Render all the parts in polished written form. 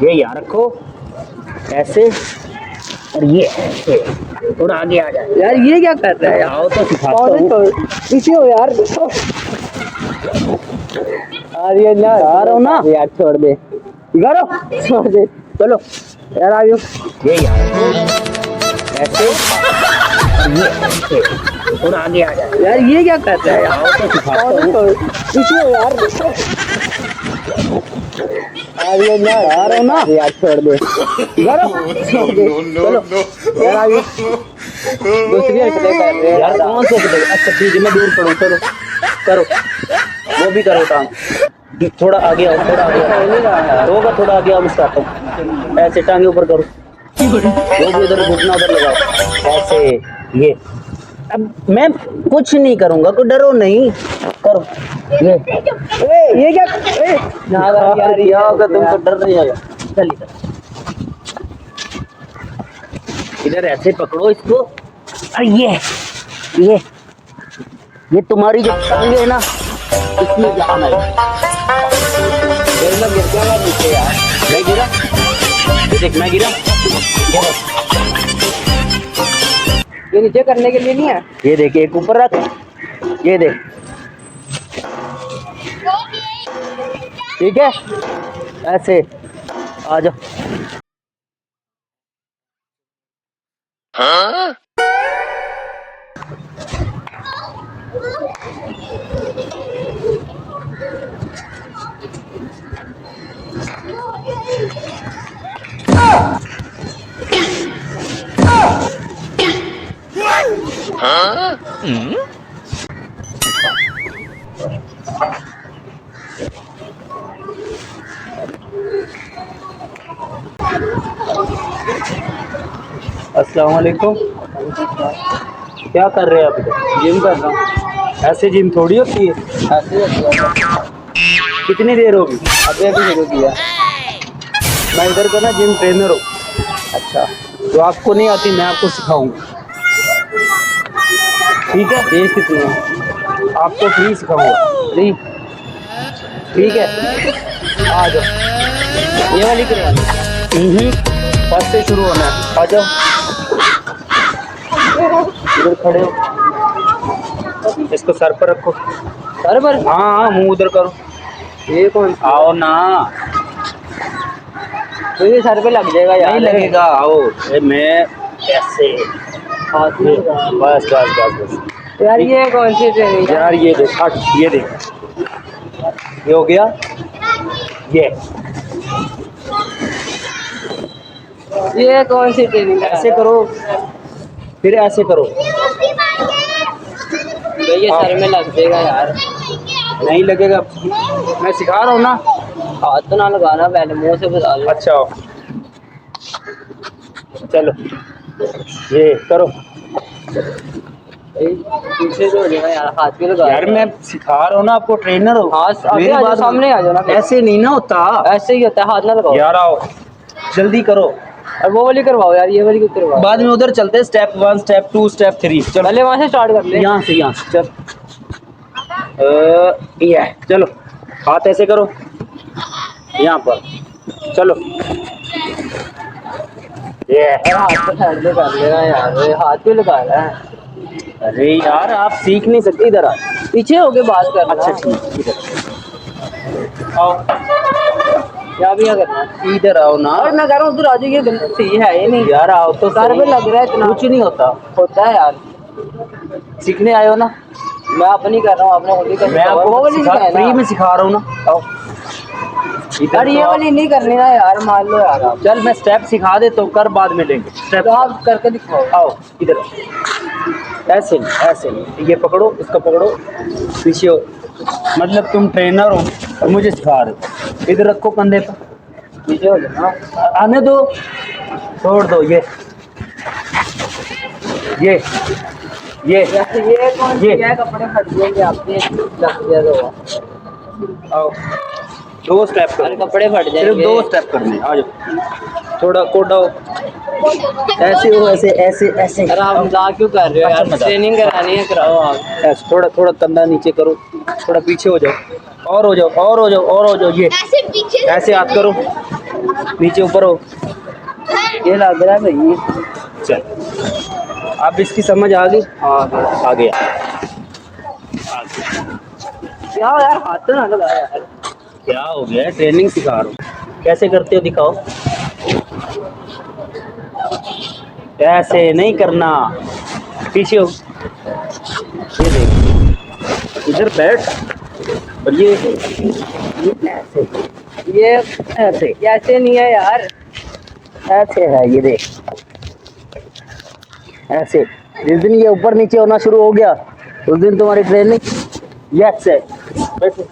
ये यहाँ रखो ऐसे, और ये ऐसे थोड़ा आगे आ जाए। यार ये क्या कर रहा है यार? आओ तो सिखाता हूँ। पीछे हो यार। यार ये ना आ रहा हूँ ना यार, छोड़ दे, करो, छोड़ दे, चलो यार आइयो। ये यहाँ रखो ऐसे, और ये ऐसे थोड़ा आगे आ जाए। यार ये क्या कर रहा है यार? आओ तो सिखाता हूँ। पीछे हो यार। यार ये ना आ रहा हूँ ना यार, छोड़ दे, करो, छोड़ दे, चलो यार आइयो। दूसरी हरकतें कर रहे हैं यार कौन से हरकतें? अच्छा ठीक है मैं दूर करूँ, चलो करो, वो भी करो टांग, थोड़ा आगे आओ, थोड़ा आगे आओ, होगा थोड़ा आगे आओ, मैं सिखाता हूँ। ऐसे टांगे ऊपर करो, वो भी उधर घुटना उधर लगाओ ऐसे। ये अब मैं कुछ नहीं करूंगा, कोई डरो नहीं, करो ये क्या? यार क्या होगा, तुमको डर नहीं आएगा। चल इधर ऐसे पकड़ो इसको, और ये तुम्हारी जो टांग है ना, इसमें जान है। गिर जाएगा नीचे यार। मैं गिरा, ये देख मैं गिरा, ये नीचे करने के लिए नहीं है। ये देख एक ऊपर रख, ये देख, ठीक है ऐसे आ जाओ। अस्सलाम वालेकुम, क्या कर रहे हैं आप इधर? जिम कर रहा हूँ। ऐसे जिम थोड़ी होती है। ऐसे ही होता है। कितनी देर होगी? अभी अभी शुरू किया। मैं इधर का ना जिम ट्रेनर हूँ, अच्छा, तो आपको नहीं आती, मैं आपको सिखाऊंगा, ठीक है? फीस कितनी है? आपको फ्री सिखाऊंगा, फ्री? ठीक है आ जाओ। ये वाली करवा लो। फर्स्ट से शुरू होना है, आ जाओ, इधर खड़े हो, इसको सर पर रखो। सर पर? हाँ हाँ मुंह उधर करो। ये कौन? आओ ना, तो ये सर पे लग जाएगा यार। नहीं लगेगा, आओ। मैं ऐसे हाथ में लगा। बस बस बस बस। यार ये कौन सी ट्रेनिंग है? यार ये देख, हट, ये देख, ये हो गया, ये कौन सी ट्रेनिंग है? ऐसे करो, फिर ऐसे करो। तो ये सर में लग जाएगा यार। नहीं लगेगा, मैं सिखा रहा हूँ ना। हाथ तो ना लगाना, पहले मुंह से बता दो। अच्छा चलो ये करो। पीछे से हो जाएगा यार, हाथ भी लगा। यार मैं सिखा रहा हूँ ना, आपको ट्रेनर हो। आगे आ जाओ, सामने आ जाओ ना। ऐसे नहीं ना होता, ऐसे ही होता है, हाथ ना लगाओ यार आओ, जल्दी करो। और वो वाली करवाओ यार, ये वाली क्यों करवाओ? बाद में उधर चलते, स्टेप 1 स्टेप 2 स्टेप 3। चलो पहले वहां से स्टार्ट कर ले। यहाँ से चल। ये चलो, हाथ ऐसे करो यहाँ पर, चलो ये। हाथ तो साइड में कर लेना यार, हाथ भी लगा रहा है। अरे यार आप सीख नहीं सकते, इधर आ। पीछे होके बात करना। अच्छा ठीक, इधर आओ, क्या भी करना है? इधर आओ ना। और मैं कह रहा हूँ उधर आ जाओ, ये गलत सही है ये नहीं। यार आओ तो सर पे लग रहा है इतना। कुछ नहीं होता, होता है यार। सीखने आए हो ना। मैं अपनी कर रहा हूँ, आपने खुद ही कर। मैं आपको वो वाली सिखाया फ्री ना। में सिखा रहा हूँ ना, आओ यार ये वाली नहीं करनी ना यार, मान लो यार आप। चल मैं स्टेप सिखा देता हूँ, कर बाद में लेंगे स्टेप। तो आप करके दिखाओ। आओ इधर, ऐसे नहीं, ऐसे नहीं, ये पकड़ो, इसको पकड़ो, पीछे हो, मतलब तुम ट्रेनर हो और मुझे सिखा रहे हो। इधर रखो कंधे पर, पीछे हो जाना। आने दो, छोड़ दो, ये वैसे ये कौन सी ये। है? कपड़े फट जाएंगे आपके, लग दिया तो। आओ 2 स्टेप अरे करो, कपड़े फट सिर्फ जाएंगे। 2 स्टेप करने, आ जाओ, थोड़ा कोडा हो, ऐसे हो, ऐसे ऐसे ऐसे। अरे आप मजाक क्यों कर रहे हो यार? ट्रेनिंग करानी है, कराओ आप। ऐसे थोड़ा थोड़ा कंधा नीचे करो, थोड़ा पीछे हो जाओ, और हो जाओ, और हो जाओ, और हो जाओ, ये ऐसे पीछे ऐसे हाथ करो, नीचे ऊपर हो। ये लग रहा है भाई। चल अब इसकी समझ आ गई। हाँ आ गया। क्या यार, हाथ तो ना लगा यार। क्या हो गया? ट्रेनिंग सिखा रहा हूँ, कैसे करते हो दिखाओ। ऐसे नहीं करना, पीछे हो। ये देख, इधर बैठ और ये ऐसे, ये ऐसे ऐसे नहीं है यार। ऐसे है। ये देख ऐसे। जिस दिन ये ऊपर नीचे होना शुरू हो गया उस दिन तुम्हारी ट्रेनिंग यस है। बैठो।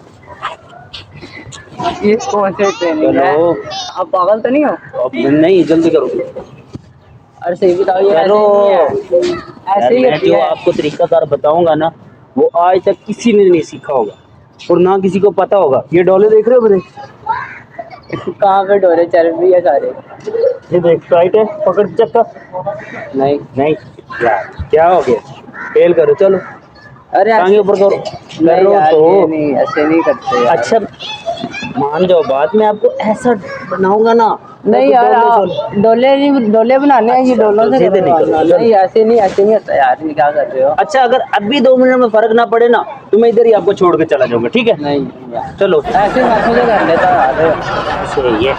ये कौन से ट्रेनिंग है? चलो आप पागल तो नहीं हो? अब नहीं, जल्दी करो। अरे सही बताओ, ये चलो ऐसे ही मैं होती जो है। आपको तरीकाकार बताऊंगा ना वो आज तक किसी ने नहीं सीखा होगा और ना किसी को पता होगा। ये डोले देख रहे हो मेरे? कहाँ पे डोरे चल रही है सारे? ये देख टाइट है, पकड़ चक्का। नहीं। नहीं यार, क्या हो गया? फेल करो। चलो अरे टांगे ऊपर करो। नहीं करो यार, तो ये नहीं, ऐसे नहीं करते यार। अच्छा मान जाओ, बाद में आपको ऐसा बनाऊंगा ना। नहीं यार, डोले नहीं, डोले बनाने हैं, ये अच्छा, डोलों से सीधे निकलो, करवाना। चलो। नहीं ऐसे नहीं, ऐसे नहीं होता यार, ये क्या कर रहे हो? अच्छा अगर अभी 2 मिनट में फर्क ना पड़े ना तो मैं इधर ही आपको छोड़ के चला जाऊंगा, ठीक है? नहीं यार, चलो ऐसे मैं खुद कर लेता यार। ऐसे ये